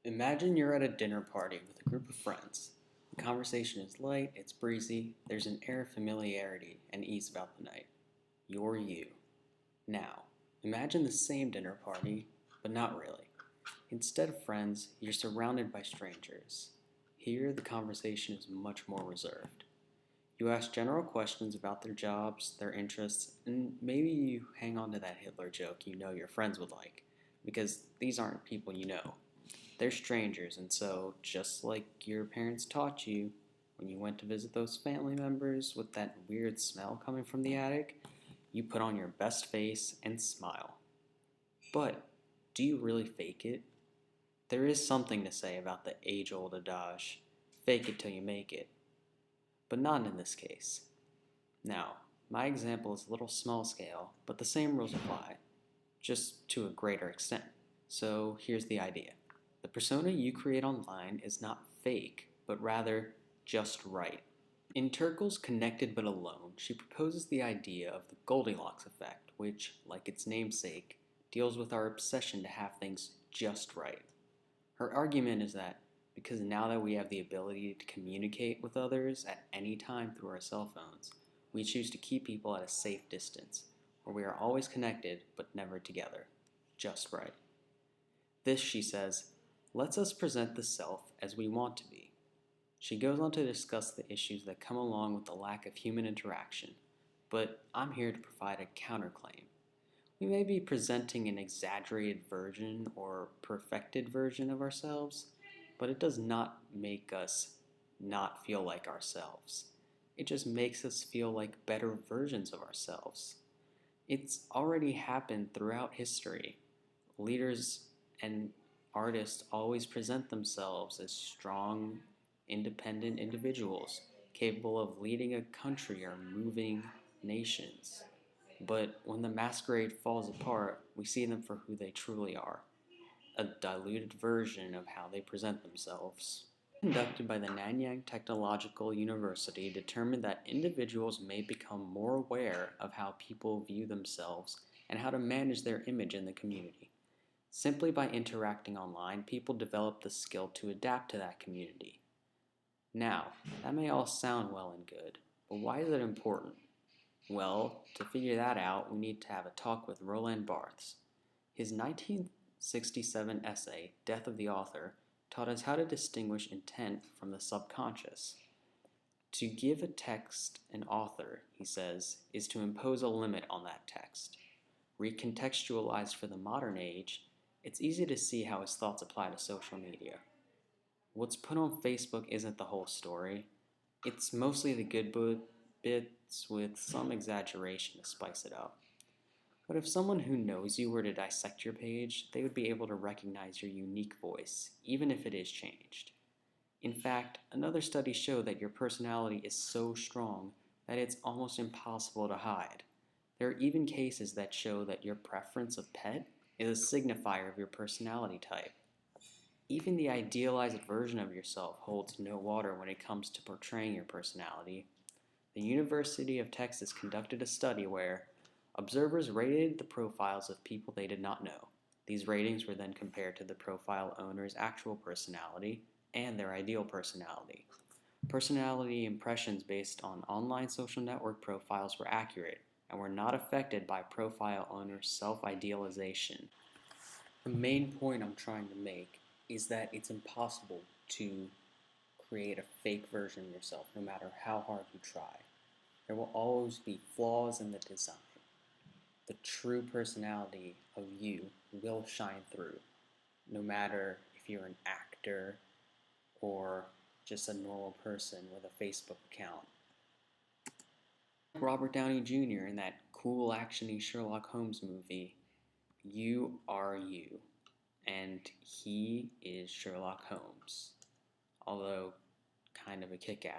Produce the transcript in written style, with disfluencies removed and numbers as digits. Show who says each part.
Speaker 1: Imagine you're at a dinner party with a group of friends. The conversation is light, it's breezy, there's an air of familiarity and ease about the night. You're you. Now, imagine the same dinner party, but not really. Instead of friends, you're surrounded by strangers. Here, the conversation is much more reserved. You ask general questions about their jobs, their interests, and maybe you hang on to that Hitler joke you know your friends would like, because these aren't people you know. They're strangers, and so, just like your parents taught you when you went to visit those family members with that weird smell coming from the attic, you put on your best face and smile. But do you really fake it? There is something to say about the age old adage fake it till you make it, but not in this case. Now, my example is a little small scale, but the same rules apply, just to a greater extent. So here's the idea. The persona you create online is not fake, but rather just right. In Turkle's Connected But Alone, she proposes the idea of the Goldilocks effect, which, like its namesake, deals with our obsession to have things just right. Her argument is that because now that we have the ability to communicate with others at any time through our cell phones, we choose to keep people at a safe distance, where we are always connected but never together. Just right. This, she says, lets us present the self as we want to be. She goes on to discuss the issues that come along with the lack of human interaction, but I'm here to provide a counterclaim. We may be presenting an exaggerated version or perfected version of ourselves, but it does not make us not feel like ourselves. It just makes us feel like better versions of ourselves. It's already happened throughout history. Leaders and artists always present themselves as strong, independent individuals capable of leading a country or moving nations. But when the masquerade falls apart, we see them for who they truly are, a diluted version of how they present themselves. Conducted by the Nanyang Technological University determined that individuals may become more aware of how people view themselves and how to manage their image in the community. Simply by interacting online, people develop the skill to adapt to that community. Now, that may all sound well and good, but why is it important? Well, to figure that out, we need to have a talk with Roland Barthes. His 1967 essay, Death of the Author, taught us how to distinguish intent from the subconscious. To give a text an author, he says, is to impose a limit on that text. Recontextualized for the modern age, it's easy to see how his thoughts apply to social media. What's put on Facebook isn't the whole story. It's mostly the good bits with some exaggeration to spice it up. But if someone who knows you were to dissect your page, they would be able to recognize your unique voice, even if it is changed. In fact, another study showed that your personality is so strong that it's almost impossible to hide. There are even cases that show that your preference of pet is a signifier of your personality type. Even the idealized version of yourself holds no water when it comes to portraying your personality. The University of Texas conducted a study where observers rated the profiles of people they did not know. These ratings were then compared to the profile owner's actual personality and their ideal personality. Personality impressions based on online social network profiles were accurate and were not affected by profile owner's self-idealization. The main point I'm trying to make is that it's impossible to create a fake version of yourself no matter how hard you try. There will always be flaws in the design. The true personality of you will shine through, no matter if you're an actor or just a normal person with a Facebook account. Robert Downey Jr. in that cool actiony Sherlock Holmes movie, you are you, and he is Sherlock Holmes, although kind of a kick-ass